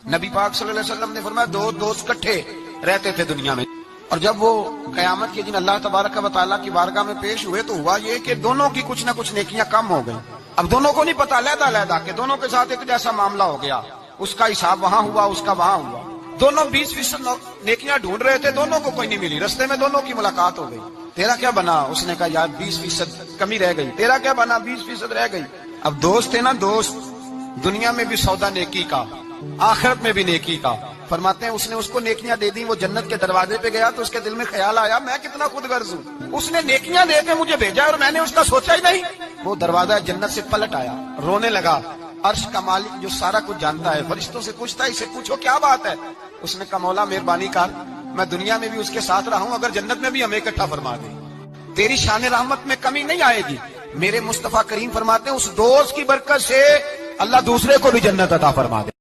نبی پاک صلی اللہ علیہ وسلم نے فرمایا دو دوست اکٹھے رہتے تھے دنیا میں، اور جب وہ قیامت کے دن اللہ تبارک و تعالیٰ کی بارگاہ میں پیش ہوئے تو ہوا یہ کہ دونوں کی کچھ نہ کچھ نیکیاں کم ہو گئی۔ اب دونوں کو نہیں پتا، علیحدہ علیحدہ کہ دونوں کے ساتھ ایک جیسا معاملہ ہو گیا، اس کا حساب وہاں ہوا، اس کا وہاں ہوا۔ دونوں 20% نیکیاں ڈھونڈ رہے تھے، دونوں کو کوئی نہیں ملی، رستے میں دونوں کی ملاقات ہو گئی۔ تیرا کیا بنا؟ اس نے کہا یار 20% کمی رہ گئی۔ تیرا کیا بنا؟ 20% رہ گئی۔ اب دوست ہے نا دوست، دنیا میں بھی سودا نیکی کا، آخرت میں بھی نیکی کا۔ فرماتے ہیں اس نے اس کو نیکیاں دے دی، وہ جنت کے دروازے پہ گیا تو اس کے دل میں خیال آیا میں کتنا خود غرض ہوں، اس نے نیکیاں دے کے مجھے بھیجا اور میں نے اس کا سوچا ہی نہیں۔ وہ دروازہ جنت سے پلٹ آیا، رونے لگا۔ عرش کا مالک جو سارا کچھ جانتا ہے فرشتوں سے پوچھتا ہے اسے پوچھو کیا بات ہے؟ اس نے کہا مولا مہربانی کر، میں دنیا میں بھی اس کے ساتھ رہا ہوں، اگر جنت میں بھی ہمیں اکٹھا فرما دے، تیری شان رحمت میں کمی نہیں آئے گی۔ میرے مصطفیٰ کریم فرماتے ہیں اس دوست کی برکت سے اللہ دوسرے کو بھی جنت عطا فرما دے۔